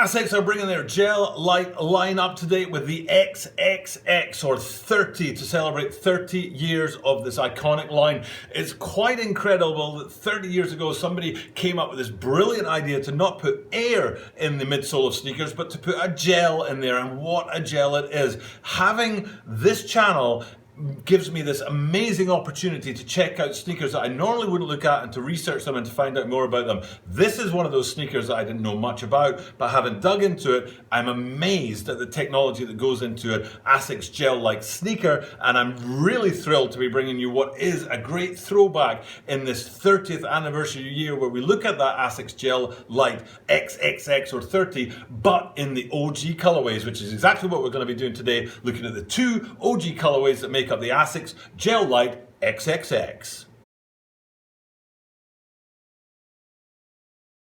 Asics are bringing their Gel-lyte line up to date with the XXX, or 30, to celebrate 30 years of this iconic line. It's quite incredible that 30 years ago somebody came up with this brilliant idea to not put air in the midsole of sneakers, but to put a gel in there, and what a gel it is. Having this channel gives me this amazing opportunity to check out sneakers that I normally wouldn't look at and to research them and to find out more about them. This is one of those sneakers that I didn't know much about, but having dug into it, I'm amazed at the technology that goes into it. Asics Gel-lyte sneaker, and I'm really thrilled to be bringing you what is a great throwback in this 30th anniversary year, where we look at that Asics Gel-lyte XXX or 30, but in the OG colorways, which is exactly what we're going to be doing today, looking at the two OG colorways that make up the Asics Gel-lyte XXX.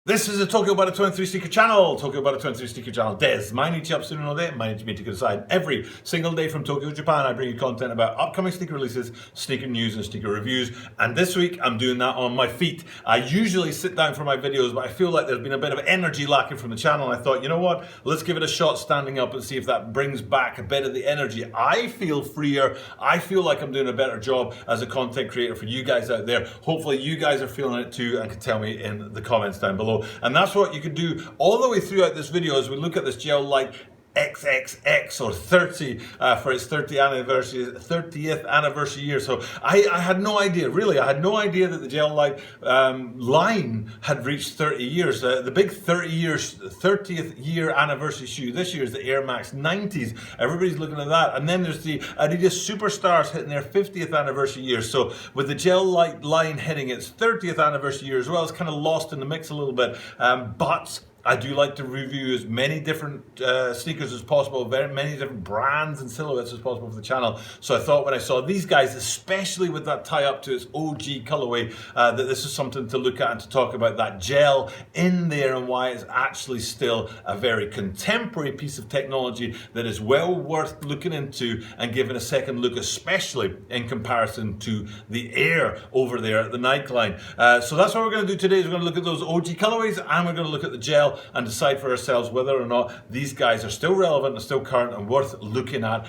This is the Tokyo Butter 23 Sneaker Channel. Tokyo Butter 23 Sneaker Channel des.毎日 up soon all day. 毎日 meet to go aside. Every single day from Tokyo, Japan, I bring you content about upcoming sneaker releases, sneaker news, and sneaker reviews. And this week, I'm doing that on my feet. I usually sit down for my videos, but I feel like there's been a bit of energy lacking from the channel. I thought, you know what? Let's give it a shot standing up and see if that brings back a bit of the energy. I feel freer. I feel like I'm doing a better job as a content creator for you guys out there. Hopefully, you guys are feeling it too and can tell me in the comments down below. And that's what you can do all the way throughout this video as we look at this Gel-lyte XXX or 30 for its 30th anniversary year. So I had no idea, really, I had no idea that the Gel-lyte line had reached 30 years. The big 30th year anniversary shoe this year is the Air Max 90s. Everybody's looking at that. And then there's the Adidas Superstars hitting their 50th anniversary year. So with the Gel-lyte line hitting its 30th anniversary year as well, it's kind of lost in the mix a little bit. But I do like to review as many different sneakers as possible, very many different brands and silhouettes as possible for the channel. So I thought when I saw these guys, especially with that tie up to its OG colorway, that this is something to look at and to talk about that gel in there and why it's actually still a very contemporary piece of technology that is well worth looking into and giving a second look, especially in comparison to the Air over there at the Nike line. So that's what we're going to do today. Is we're going to look at those OG colorways, and we're going to look at the gel and decide for ourselves whether or not these guys are still relevant and still current and worth looking at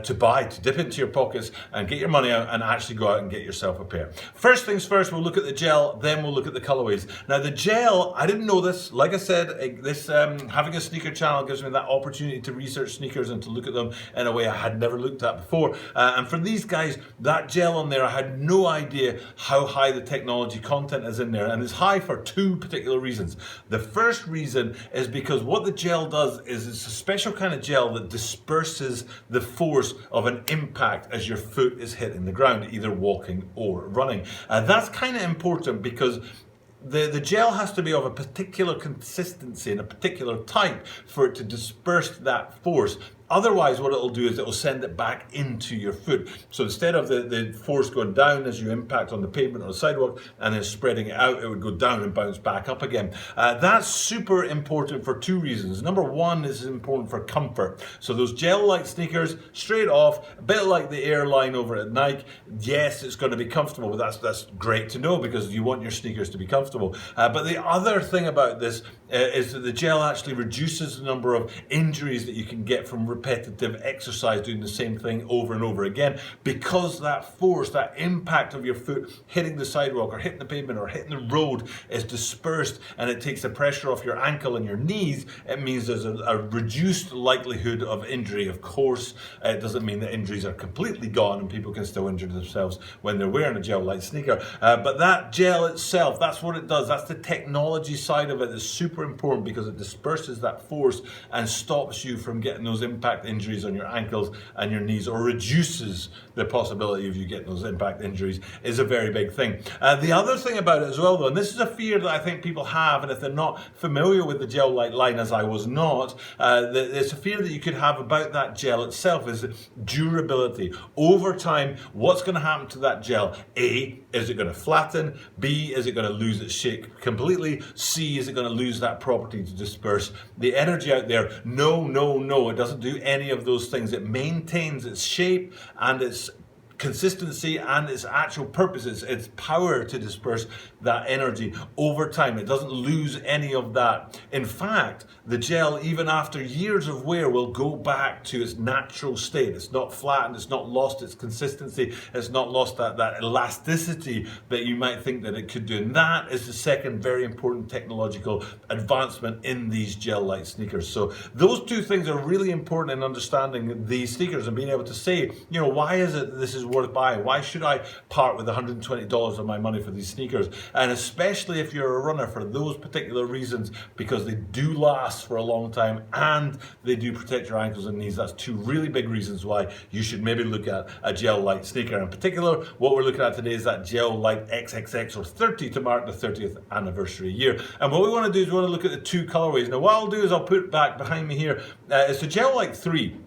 to buy, to dip into your pockets and get your money out and actually go out and get yourself a pair. First things first, we'll look at the gel, then we'll look at the colorways. Now the gel, I didn't know this. Like I said, this having a sneaker channel gives me that opportunity to research sneakers and to look at them in a way I had never looked at before. And for these guys, that gel on there, I had no idea how high the technology content is in there. And it's high for two particular reasons. The first reason is because what the gel does is it's a special kind of gel that disperses the force of an impact as your foot is hitting the ground, either walking or running. That's kind of important because the gel has to be of a particular consistency and a particular type for it to disperse that force. Otherwise, what it'll do is it'll send it back into your foot. So instead of the force going down as you impact on the pavement or the sidewalk and then spreading it out, it would go down and bounce back up again. That's super important for two reasons. Number one is important for comfort. So those Gel-lyte sneakers, straight off, a bit like the Air line over at Nike, yes, it's going to be comfortable, but that's great to know because you want your sneakers to be comfortable. But the other thing about this is that the gel actually reduces the number of injuries that you can get from repetitive exercise doing the same thing over and over again, because that force, that impact of your foot hitting the sidewalk or hitting the pavement or hitting the road is dispersed and it takes the pressure off your ankle and your knees. It means there's a reduced likelihood of injury. Of course, it doesn't mean that injuries are completely gone and people can still injure themselves when they're wearing a Gel-lyte sneaker. But that gel itself, that's what it does. That's the technology side of it. It's super important because it disperses that force and stops you from getting those impact injuries on your ankles and your knees, or reduces the possibility of you getting those impact injuries, is a very big thing. The other thing about it as well, though, and this is a fear that I think people have, and if they're not familiar with the Gel-lyte line, as I was not, it's a fear that you could have about that gel itself, is durability. Over time, what's going to happen to that gel? A, is it going to flatten? B, is it going to lose its shape completely? C, is it going to lose that property to disperse the energy out there? No, it doesn't do any of those things. It maintains its shape and its consistency and its actual purpose, its power to disperse that energy over time. It doesn't lose any of that. In fact, the gel, even after years of wear, will go back to its natural state. It's not flattened, it's not lost its consistency, it's not lost that elasticity that you might think that it could do. And that is the second very important technological advancement in these gel-lyte sneakers. So those two things are really important in understanding these sneakers and being able to say, you know, why is it that this is worth buying? Why should I part with $120 of my money for these sneakers? And especially if you're a runner, for those particular reasons, because they do last for a long time and they do protect your ankles and knees. That's two really big reasons why you should maybe look at a gel-lyte sneaker. In particular, what we're looking at today is that Gel-lyte XXX, or 30, to mark the 30th anniversary year. And what we want to do is we want to look at the two colorways. Now what I'll do is I'll put back behind me here, it's the Gel-lyte 3.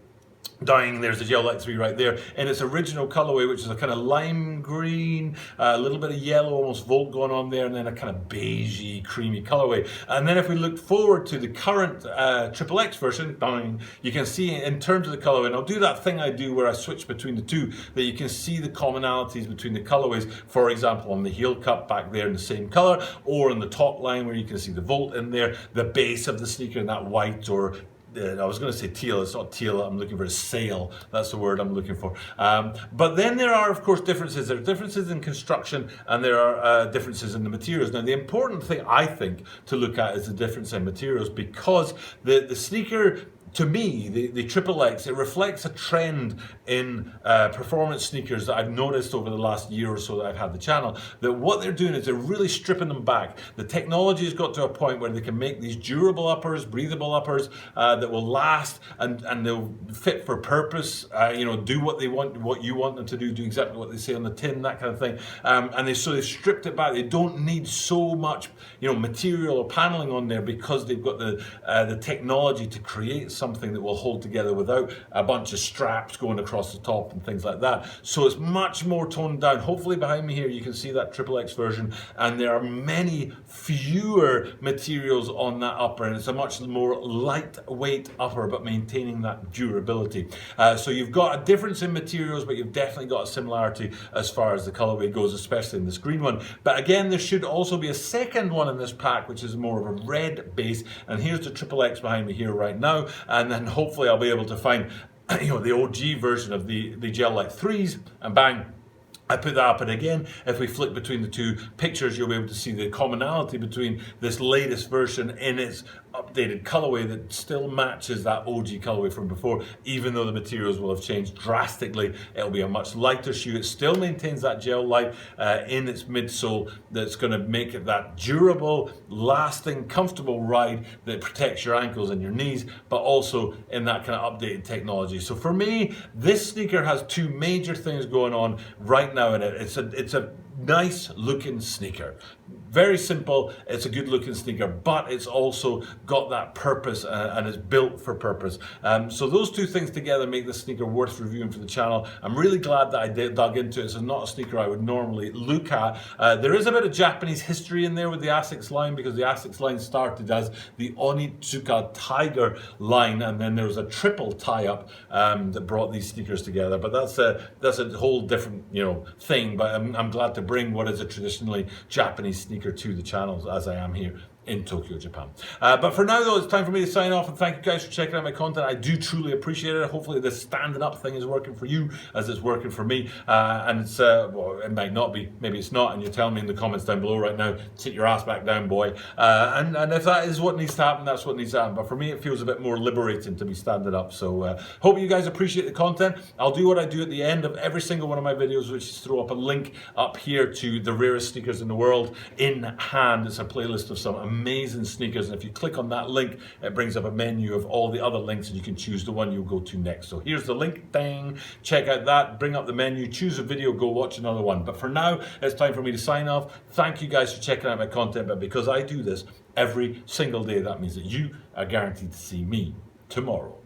There's the Gel-lyte 3 right there in its original colorway, which is a kind of lime green, a little bit of yellow, almost volt going on there, and then a kind of beigey, creamy colorway. And then if we look forward to the current XXX version, you can see in terms of the colorway, and I'll do that thing I do where I switch between the two, that you can see the commonalities between the colorways. For example, on the heel cup back there in the same color, or in the top line where you can see the volt in there, the base of the sneaker in that white, or I was going to say teal, it's not teal, I'm looking for a sail, that's the word I'm looking for. But then there are, of course, differences. There are differences in construction and there are differences in the materials. Now, the important thing, I think, to look at is the difference in materials, because the sneaker, to me, the XXX, it reflects a trend in performance sneakers that I've noticed over the last year or so that I've had the channel, that what they're doing is they're really stripping them back. The technology has got to a point where they can make these durable uppers, breathable uppers that will last and they'll fit for purpose, you know, do what they want, what you want them to do exactly what they say on the tin, that kind of thing. And they've stripped it back. They don't need so much, you know, material or paneling on there, because they've got the technology to create something that will hold together without a bunch of straps going across the top and things like that. So it's much more toned down. Hopefully behind me here you can see that XXX version, and there are many fewer materials on that upper, and it's a much more lightweight upper but maintaining that durability. So you've got a difference in materials, but you've definitely got a similarity as far as the colorway goes, especially in this green one. But again, there should also be a second one in this pack, which is more of a red base, and here's the XXX behind me here right now, and then hopefully I'll be able to find, you know, the OG version of the Gel-lyte 3s, and bang, I put that up. And again, if we flick between the two pictures, you'll be able to see the commonality between this latest version in its updated colorway that still matches that OG colorway from before. Even though the materials will have changed drastically, it'll be a much lighter shoe. It still maintains that Gel-lyte in its midsole that's going to make it that durable, lasting, comfortable ride that protects your ankles and your knees, but also in that kind of updated technology. So for me, this sneaker has two major things going on right now in it. It's a nice looking sneaker. Very simple, it's a good looking sneaker, but it's also got that purpose and is built for purpose. So those two things together make this sneaker worth reviewing for the channel. I'm really glad that I dug into it. It's not a sneaker I would normally look at. There is a bit of Japanese history in there with the Asics line, because the Asics line started as the Onitsuka Tiger line, and then there was a triple tie-up that brought these sneakers together. But that's a whole different, you know, thing. But I'm glad to bring what is a traditionally Japanese sneaker to the channels, as I am here in Tokyo, Japan. But for now, though, it's time for me to sign off, and thank you guys for checking out my content. I do truly appreciate it. Hopefully this standing up thing is working for you as it's working for me. And it's, well, it might not be, maybe it's not, and you're telling me in the comments down below right now, sit your ass back down, boy. And if that is what needs to happen, that's what needs to happen. But for me, it feels a bit more liberating to be standing up. So hope you guys appreciate the content. I'll do what I do at the end of every single one of my videos, which is throw up a link up here to the rarest sneakers in the world in hand. It's a playlist of some amazing sneakers, and if you click on that link, it brings up a menu of all the other links, and you can choose the one you'll go to next. So here's the link, dang, check out that, bring up the menu, choose a video, go watch another one. But for now, it's time for me to sign off. Thank you guys for checking out my content, but because I do this every single day, that means that you are guaranteed to see me tomorrow.